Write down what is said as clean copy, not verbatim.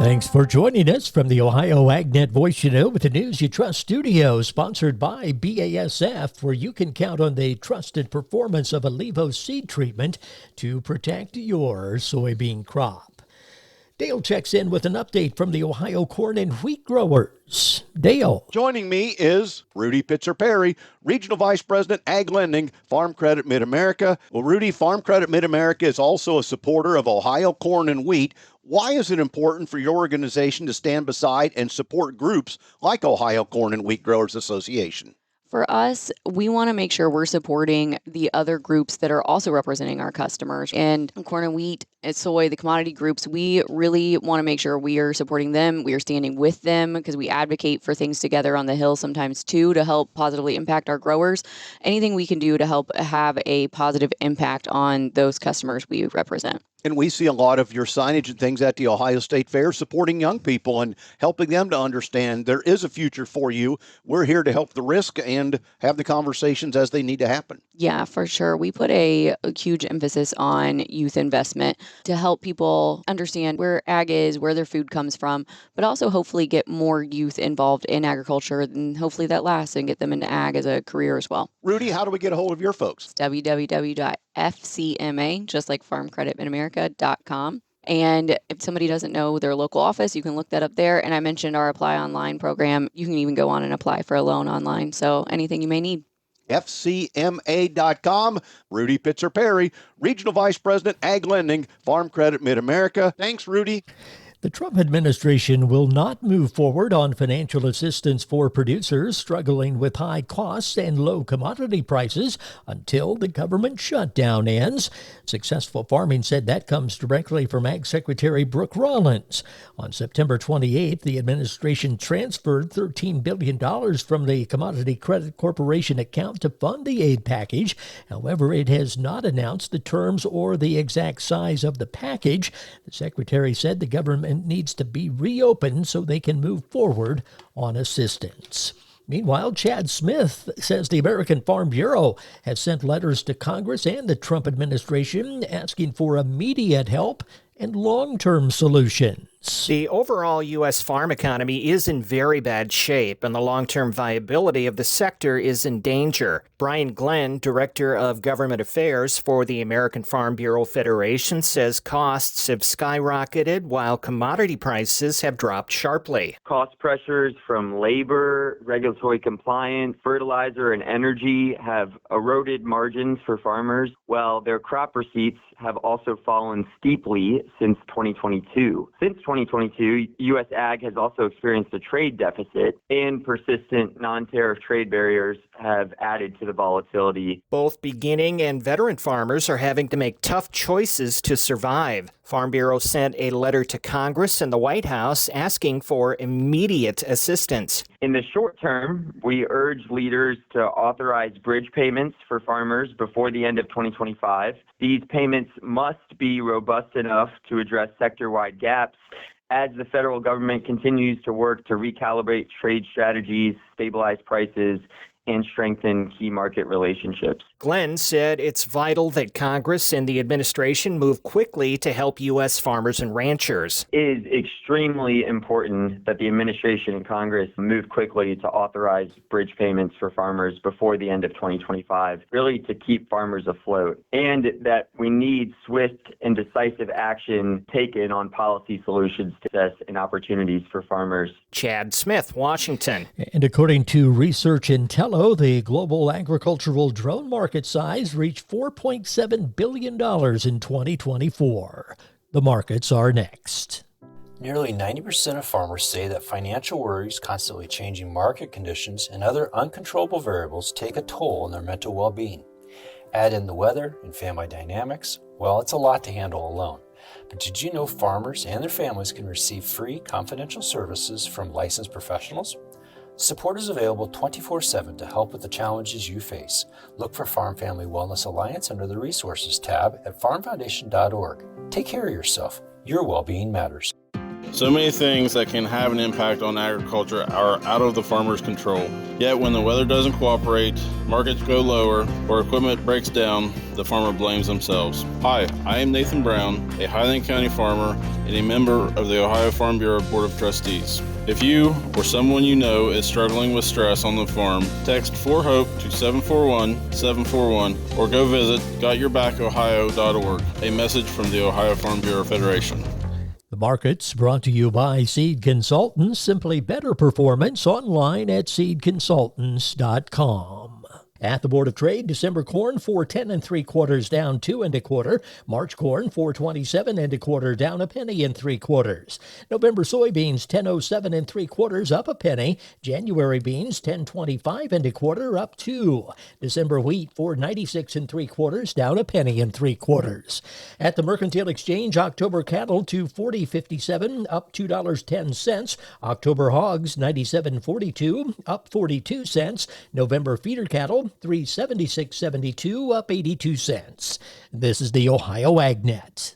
Thanks for joining us from the Ohio AgNet Voice You Know with the News You Trust studio, sponsored by BASF, where you can count on the trusted performance of Allivo seed treatment to protect your soybean crop. Dale checks in with an update from the Ohio corn and wheat growers. Dale. Joining me is Rudy Pitzer-Perry, Regional Vice President, Ag Lending, Farm Credit Mid-America. Well, Rudy, Farm Credit Mid-America is also a supporter of Ohio corn and wheat. Why is it important for your organization to stand beside and support groups like Ohio Corn and Wheat Growers Association? For us, we want to make sure we're supporting the other groups that are also representing our customers. And corn and wheat and soy, the commodity groups, we really want to make sure we are supporting them. We are standing with them because we advocate for things together on the Hill sometimes too to help positively impact our growers. Anything we can do to help have a positive impact on those customers we represent. And we see a lot of your signage and things at the Ohio State Fair supporting young people and helping them to understand there is a future for you. We're here to help the risk and have the conversations as they need to happen. Yeah, for sure. We put a huge emphasis on youth investment to help people understand where ag is, where their food comes from, but also hopefully get more youth involved in agriculture, and hopefully that lasts and get them into ag as a career as well. Rudy, how do we get a hold of your folks? www.fcma, just like farmcreditmidamerica.com. And if somebody doesn't know their local office, you can look that up there. And I mentioned our Apply Online program. You can even go on and apply for a loan online. So anything you may need. FCMA.com. Rudy Pitzer-Perry, Regional Vice President, Ag Lending, Farm Credit Mid-America. Thanks, Rudy. The Trump administration will not move forward on financial assistance for producers struggling with high costs and low commodity prices until the government shutdown ends. Successful Farming said that comes directly from Ag Secretary Brooke Rollins. On September 28th, the administration transferred $13 billion from the Commodity Credit Corporation account to fund the aid package. However, it has not announced the terms or the exact size of the package. The secretary said the government needs to be reopened so they can move forward on assistance. Meanwhile, Chad Smith says the American Farm Bureau has sent letters to Congress and the Trump administration asking for immediate help and long-term solutions. The overall U.S. farm economy is in very bad shape, and the long-term viability of the sector is in danger. Brian Glenn, Director of Government Affairs for the American Farm Bureau Federation, says costs have skyrocketed while commodity prices have dropped sharply. Cost pressures from labor, regulatory compliance, fertilizer, and energy have eroded margins for farmers, while their crop receipts have also fallen steeply since 2022. Since 2022, U.S. ag has also experienced a trade deficit, and persistent non-tariff trade barriers have added to the volatility. Both beginning and veteran farmers are having to make tough choices to survive. Farm Bureau sent a letter to Congress and the White House asking for immediate assistance. In the short term, we urge leaders to authorize bridge payments for farmers before the end of 2025. These payments must be robust enough to address sector-wide gaps as the federal government continues to work to recalibrate trade strategies, stabilize prices, and strengthen key market relationships. Glenn said it's vital that Congress and the administration move quickly to help U.S. farmers and ranchers. It is extremely important that the administration and Congress move quickly to authorize bridge payments for farmers before the end of 2025, really to keep farmers afloat, and that we need swift and decisive action taken on policy solutions to assess and opportunities for farmers. Chad Smith, Washington. And according to Research Intello, the global agricultural drone market size reached $4.7 billion in 2024. The markets are next. Nearly 90% of farmers say that financial worries, constantly changing market conditions, and other uncontrollable variables take a toll on their mental well-being. Add in the weather and family dynamics, well, it's a lot to handle alone. But did you know farmers and their families can receive free confidential services from licensed professionals? Support is available 24/7 to help with the challenges you face. Look for Farm Family Wellness Alliance under the Resources tab at farmfoundation.org. Take care of yourself. Your well-being matters. So many things that can have an impact on agriculture are out of the farmer's control. Yet when the weather doesn't cooperate, markets go lower, or equipment breaks down, the farmer blames themselves. Hi, I am Nathan Brown, a Highland County farmer and a member of the Ohio Farm Bureau Board of Trustees. If you or someone you know is struggling with stress on the farm, text 4HOPE to 741-741 or go visit GotYourBackOhio.org, a message from the Ohio Farm Bureau Federation. The market's brought to you by Seed Consultants. Simply better performance online at seedconsultants.com. At the Board of Trade, December corn 4.10 3/4 down 2 1/4. March corn 4.27 1/4 down a penny and 3/4. November soybeans 10.07 3/4 up a penny. January beans 10.25 1/4 up 2. December wheat 4.96 3/4 down a penny and 3/4. At the Mercantile Exchange, October cattle 240.57 up $2.10. October hogs 97.42 up 42 cents. November feeder cattle $376.72 up 82 cents. This is the Ohio AgNet.